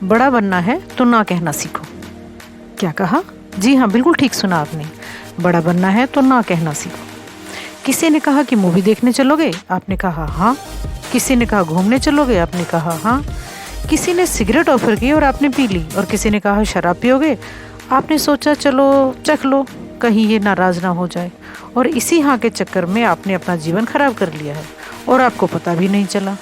बड़ा बनना है तो ना कहना सीखो। क्या कहा? जी हाँ, बिल्कुल ठीक सुना आपने। बड़ा बनना है तो ना कहना सीखो। किसी ने कहा कि मूवी देखने चलोगे? आपने कहा हाँ। किसी ने कहा घूमने चलोगे? आपने कहा हाँ। किसी ने सिगरेट ऑफर की और आपने पी ली, और किसी ने कहा शराब पियोगे? आपने सोचा चलो चख लो, कहीं ये नाराज ना हो जाए, और इसी हाँ के चक्कर में आपने अपना जीवन खराब कर लिया है और आपको पता भी नहीं चला।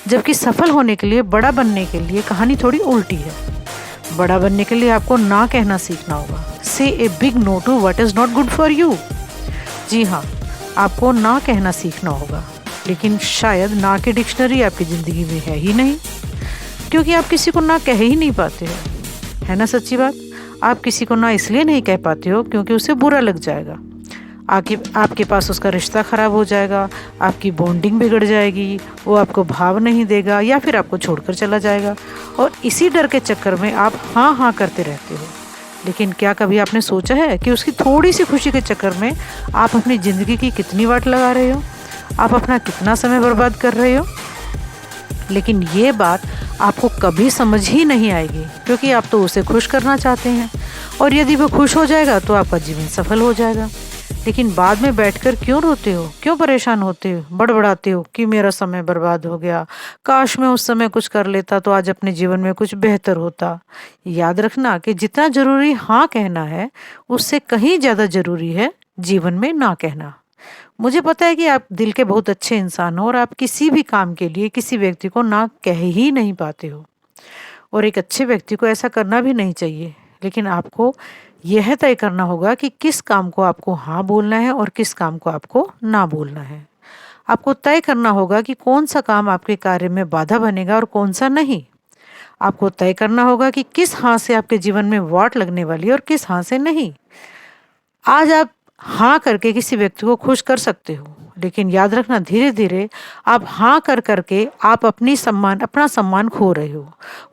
जबकि सफल होने के लिए, बड़ा बनने के लिए कहानी थोड़ी उल्टी है। बड़ा बनने के लिए आपको ना कहना सीखना होगा। Say a big no to what is not good for you. जी हाँ, आपको ना कहना सीखना होगा, लेकिन शायद ना की डिक्शनरी आपकी ज़िंदगी में है ही नहीं, क्योंकि आप किसी को ना कह ही नहीं पाते हो। है ना सच्ची बात? आप किसी को ना इसलिए नहीं कह पाते हो क्योंकि उसे बुरा लग जाएगा, आपके पास उसका रिश्ता ख़राब हो जाएगा, आपकी बॉन्डिंग बिगड़ जाएगी, वो आपको भाव नहीं देगा या फिर आपको छोड़कर चला जाएगा, और इसी डर के चक्कर में आप हाँ हाँ करते रहते हो। लेकिन क्या कभी आपने सोचा है कि उसकी थोड़ी सी खुशी के चक्कर में आप अपनी ज़िंदगी की कितनी वाट लगा रहे हो, आप अपना कितना समय बर्बाद कर रहे हो? लेकिन ये बात आपको कभी समझ ही नहीं आएगी, क्योंकि आप तो उसे खुश करना चाहते हैं, और यदि वो खुश हो जाएगा तो आपका जीवन सफल हो जाएगा। लेकिन बाद में बैठकर क्यों रोते हो, क्यों परेशान होते हो, बड़बड़ाते हो कि मेरा समय बर्बाद हो गया, काश मैं उस समय कुछ कर लेता तो आज अपने जीवन में कुछ बेहतर होता। याद रखना कि जितना जरूरी हाँ कहना है, उससे कहीं ज़्यादा जरूरी है जीवन में ना कहना। मुझे पता है कि आप दिल के बहुत अच्छे इंसान हो और आप किसी भी काम के लिए किसी व्यक्ति को ना कह ही नहीं पाते हो, और एक अच्छे व्यक्ति को ऐसा करना भी नहीं चाहिए। लेकिन आपको यह तय करना होगा कि किस काम को आपको हाँ बोलना है और किस काम को आपको ना बोलना है। आपको तय करना होगा कि कौन सा काम आपके कार्य में बाधा बनेगा और कौन सा नहीं। आपको तय करना होगा कि किस हाँ से आपके जीवन में वाट लगने वाली है और किस हाँ से नहीं। आज आप हाँ करके किसी व्यक्ति को खुश कर सकते हो, लेकिन याद रखना धीरे धीरे आप हाँ कर करके आप अपना सम्मान खो रहे हो।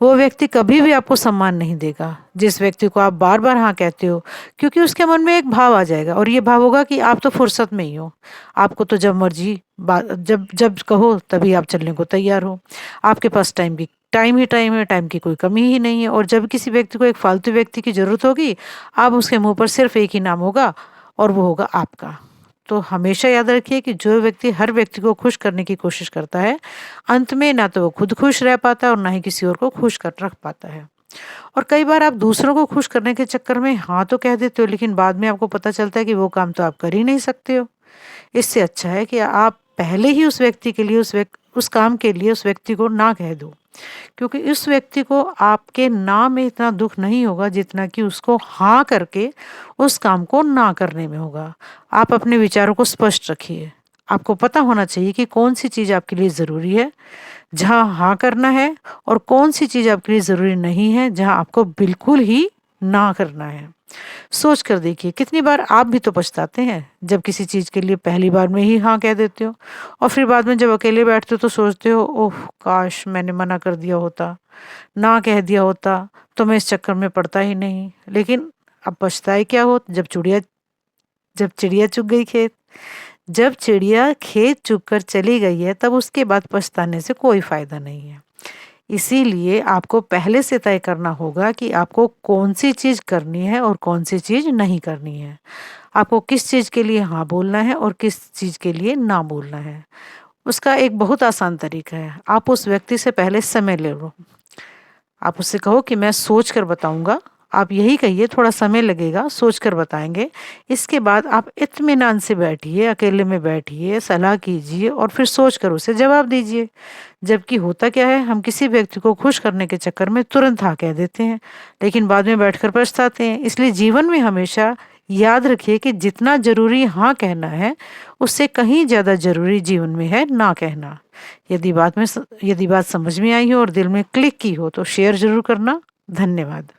वो व्यक्ति कभी भी आपको सम्मान नहीं देगा जिस व्यक्ति को आप बार बार हाँ कहते हो, क्योंकि उसके मन में एक भाव आ जाएगा, और ये भाव होगा कि आप तो फुर्सत में ही हो, आपको तो जब मर्जी जब जब कहो तभी आप चलने को तैयार हो, आपके पास टाइम ही टाइम है, टाइम की कोई कमी ही नहीं है। और जब किसी व्यक्ति को एक फालतू व्यक्ति की जरूरत होगी, आप उसके मुंह पर सिर्फ एक ही नाम होगा, और वो होगा आपका। तो हमेशा याद रखिए कि जो व्यक्ति हर व्यक्ति को खुश करने की कोशिश करता है, अंत में ना तो वो खुद खुश रह पाता है और ना ही किसी और को खुश कर रख पाता है। और कई बार आप दूसरों को खुश करने के चक्कर में हाँ तो कह देते हो, लेकिन बाद में आपको पता चलता है कि वो काम तो आप कर ही नहीं सकते हो। इससे अच्छा है कि आप पहले ही उस व्यक्ति के लिए उस काम के लिए उस व्यक्ति को ना कह दो, क्योंकि उस व्यक्ति को आपके ना में इतना दुख नहीं होगा जितना कि उसको हाँ करके उस काम को ना करने में होगा। आप अपने विचारों को स्पष्ट रखिए। आपको पता होना चाहिए कि कौन सी चीज़ आपके लिए ज़रूरी है जहाँ हाँ करना है, और कौन सी चीज़ आपके लिए ज़रूरी नहीं है जहाँ आपको बिल्कुल ही ना करना है। सोच कर देखिए, कितनी बार आप भी तो पछताते हैं जब किसी चीज़ के लिए पहली बार में ही हाँ कह देते हो, और फिर बाद में जब अकेले बैठते हो तो सोचते हो ओह काश मैंने मना कर दिया होता, ना कह दिया होता तो मैं इस चक्कर में पड़ता ही नहीं। लेकिन अब पछताए क्या हो, जब चिड़िया चुग गई खेत। जब चिड़िया खेत चुग कर चली गई है, तब उसके बाद पछताने से कोई फायदा नहीं है। इसीलिए आपको पहले से तय करना होगा कि आपको कौन सी चीज़ करनी है और कौन सी चीज़ नहीं करनी है। आपको किस चीज़ के लिए हाँ बोलना है और किस चीज़ के लिए ना बोलना है। उसका एक बहुत आसान तरीका है, आप उस व्यक्ति से पहले समय ले लो। आप उससे कहो कि मैं सोच कर बताऊंगा। आप यही कहिए, थोड़ा समय लगेगा, सोच कर बताएंगे। इसके बाद आप इत्मीनान से बैठिए, अकेले में बैठिए, सलाह कीजिए और फिर सोच कर उसे जवाब दीजिए। जबकि होता क्या है, हम किसी व्यक्ति को खुश करने के चक्कर में तुरंत हाँ कह देते हैं, लेकिन बाद में बैठकर पछताते हैं। इसलिए जीवन में हमेशा याद रखिए कि जितना जरूरी हाँ कहना है, उससे कहीं ज़्यादा जरूरी जीवन में है ना कहना। यदि बात समझ में आई हो और दिल में क्लिक की हो तो शेयर जरूर करना। धन्यवाद।